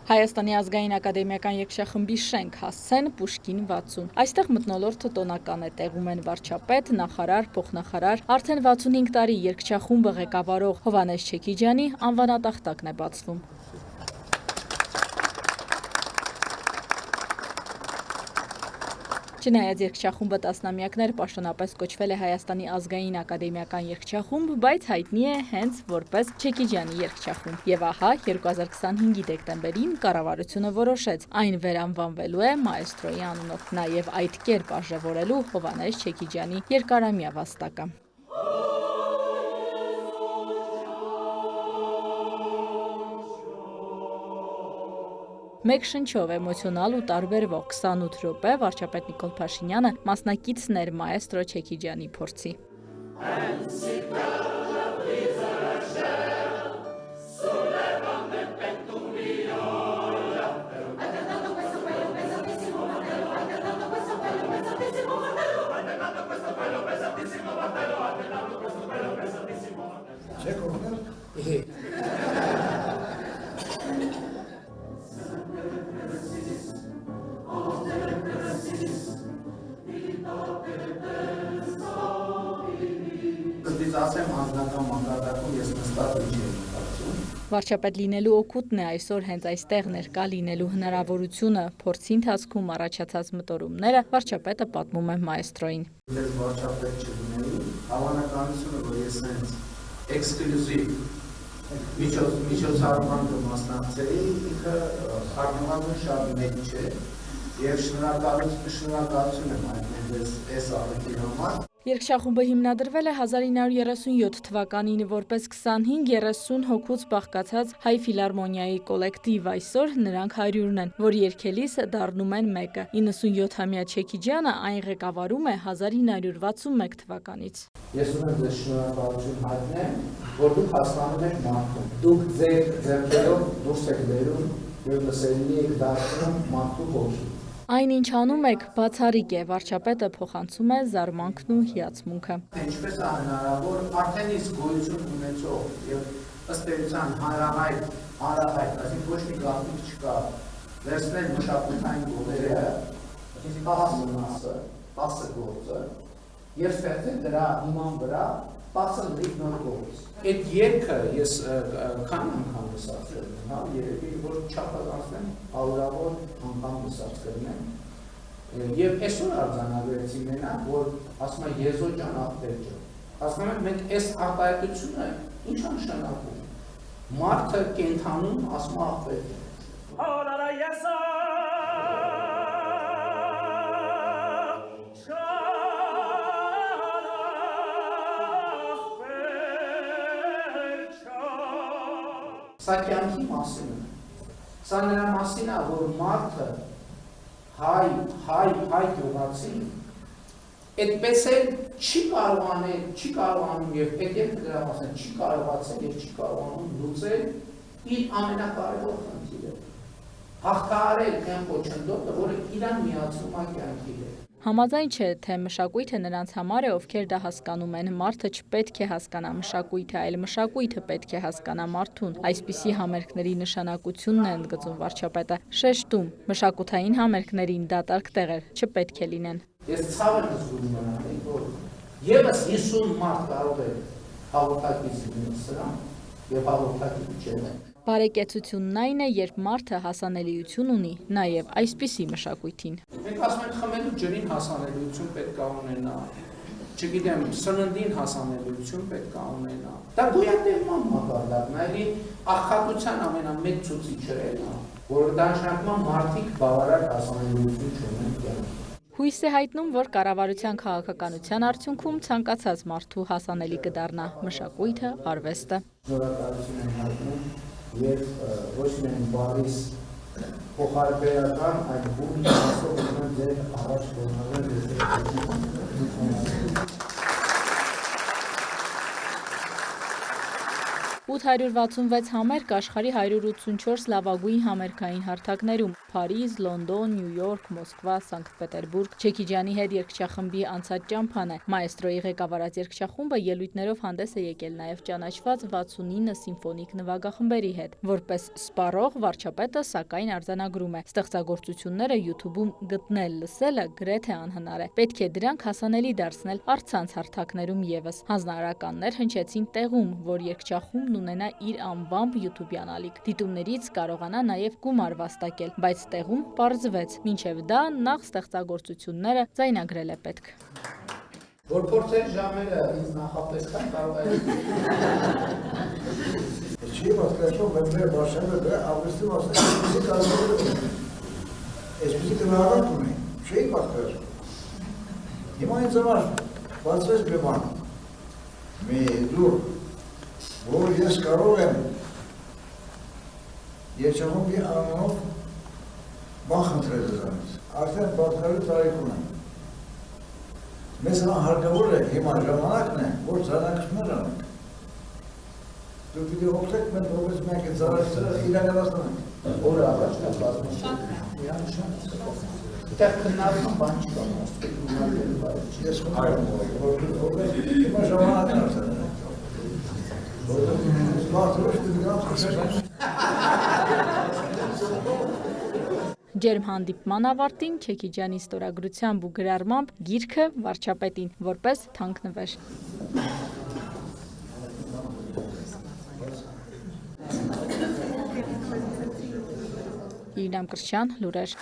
Հայաստանի ազգային ակադեմիական երգչախմբի շենք հասցեն Պուշկին 60։ Այստեղ մթնոլորտը տոնական է, տեղում են վարչապետ, նախարար, փոխնախարար, արդեն 65 տարի երգչախումբը ղեկավարող Հովհաննես Չեքիջյանի անվանատախտակն է բացվում։ Չնայած երգչախումբը տասնամյակներ պաշտոնապես կոչվել է Հայաստանի ազգային ակադեմիական երգչախումբ, բայց հայտնի է հենց որպես Չեքիջյանի երգչախումբ։ Եվ ահա 2025-ի դեկտեմբերին կառավարությունը որոշեց այն վերանվանվելու է մաեստրոյի անունով, նաև այդ կերպ արժևորելու Հովհաննես Չեքիջյանի երկարամյա վաստակը։ Մեկ շնչով էմոցիոնալ ու տարբերվող 28 րոպե վարչապետ Նիկոլ Փաշինյանը մասնակիցն էր մաեստրո Չեքիջյանի փորձի։ Վարչապետ լինելու օգուտն է այսօր հենց այստեղ ներկա լինելու հնարավորությունը, փորձի ընթացքում առաջացած մտորումները վարչապետը պատմում է մաեստրոյին։ Ես վարչապետ չլինելու հավանականությունը, որ ես հենց էքսկլյուզիվ միջոցառման կմասնակցեի, ինքը առնվազն շատ մեծ չէ եւ շնորհակալություն եմ հայտնել այս աղետի համար։ Երգչախումբը հիմնադրվել է 1937 թվականին որպես 25-30 հոգուց բաղկացած հայ ֆիլհարմոնիայի կոլեկտիվ, այսօր նրանք 100-ն են, որ երգելիս դառնում են մեկը։ 97-ամյա Չեքիջյանը այն ղեկավարում է 1961 թվականից։ Ես ունեմ ձեզ շնորհակալություն հայտնեմ, որ դուք հասկանում եք մարդուն։ Դուք ձեր ձեռքերով դուրս եք բերում եւ լսելի եք դարձնում մարդու հոգին։ Այն ինչ անում եք, բացառիկ է, վարչապետը փոխանցում է զարմանքն ու հիացմունքը։ Ինչպես է հնարավոր արդեն իսկ գոյություն ունեցող եւ ըստ էության հանրահայտ, այսինքն ոչ մի գաղտնիք չկա, վերցնել մշակութային գոտերը, այսինքն 10 գործը, եւ ստեղծել դրա հիման վրա 10 լրիվ նոր գործ։ Այդ երգը ես քանի անգամ լսացել եմ, հա, երևի որ չափազանցնեմ 100-ավոր անգամ լսած կլինեմ։ Եվ այսօր արձանագրեցի մենակ, որ ասում է Եզո ջան, ախպեր ջան։ Ասում եմ մենք այս արտահայտությունը ինչ է նշանակում։ Մարդը կենթանում ասում է ախպեր ջան։ Սա կյանքի մասին է, սա նրա մասին է, որ մարդը հայ գյուղացին այդպես էլ չի կարողանում և պետք դրա մասին չի կարողացել և չի կարողանում լուծել իր ամենակարևոր խնդիրը, հաղթահարել այն խոչընդոտը, որը իրան միացնում է կյանքի հետ։ Համաձայն չէ, թե մշակույթը նրանց համար է, ովքեր դա հասկանում են, մարդը չպետք է հասկանա մշակույթը, այլ մշակույթը պետք է հասկանա մարդուն։ Այսպիսի համերգների նշանակությունն է ընդգծում վարչապետը, շեշտում, մշակութային համերգներին դատարկ տեղեր չպետք է լինեն։ Ես ցավ եմ զգում նրան, որ ևս 50 մարդ կարող է հաղորդակից լինել սրան և հաղորդակից չեն։ Բարեկեցությունն այն է, երբ մարդը հասանելիություն ունի նաև այսպիսի մշակույթին։ Մենք ասում ենք խմելու ջրին հասանելիություն պետք է ունենա, չգիտեմ, սննդին հասանելիություն պետք է ունենա։ Դա գոյատևման մակարդակն է, էլի աղքատության ամենամեծ ցուցիչը է նա, որ դա նշանակում է մարդիկ բավարար հասանելիություն չունեն կյանքի։ Հույս է հայտնում, որ կառավարության քաղաքականության արդյունքում ցանկացած մարդու հասանելի կդառնա մշակույթը, արվեստը։ Շնորհակալություն եմ հայտնում եւ ոչ միայն բարիս փոխարբերական, այլ բուն մասով ունեմ ձեր առաջ 866 համերգ աշխարհի 184 լավագույն համերգային հարթակներում՝ Փարիզ, Լոնդոն, Նյու Յորք, Մոսկվա, Սանկտ Պետերբուրգ։ Չեկիջյանի հետ երգչախմբի անցած ճամփան է։ Մաեստրոյի ղեկավարած երգչախումբը ելույթներով հանդես է եկել նաև ճանաչված 69 սիմֆոնիկ նվագախմբերի հետ։ Որպես սպառող վարչապետը սակայն արձանագրում է. ստեղծագործությունները YouTube-ում գտնել լսելը գրեթե անհնար է։ Պետք է դրանք հասանելի դարձնել առցանց հարթակներում ևս։ Հանձնարարականներ հնչեցին տեղում, որ երգչախումբն ունենա իր անվամբ YouTube-յան ալիք։ Դիտումներից կարողանա նաև գումար վաստակել, բայց տեղում պարզվեց, մինչև դա նախ ստեղծագործությունները ձայնագրել է պետք։ Որ փորձեր ժամերը ինձ նախապես կան կարող է։ Չի պատկերացնում, մենք մեր բաշանը դրա ավեստի մասնակցի կարողանում ենք։ Այսպեսի կնահարակ ունի, չի պատկերացնում։ Հիմա ինձ համար բացվեց մի բան, մի դուր, որ ես կարող եմ երգչախումբի անունով բան խնդրել դրանից, արդեն պատկերելու տարիք ունեմ։ Մեզ հարկավոր է հիմա ժամանակն է, որ ձայնարկություններ անենք։ Դուք պիտի օգնեք մենք որպես մենք այդ ձայնարկությունները իրականացնենք։ Որը առաջ կա բազմաշատ։ Դեռ քննարկում բան չկա, Ես խնդրում եմ, հիմա ժամանակն արդեն է։ Ջերմ հանդիպման ավարտին Չեկիջյանի ստորագրությամբ ու գրառմամբ գիրքը վարչապետին որպես թանկնվեր։ Իրինամ Կրչյան, լուրեր։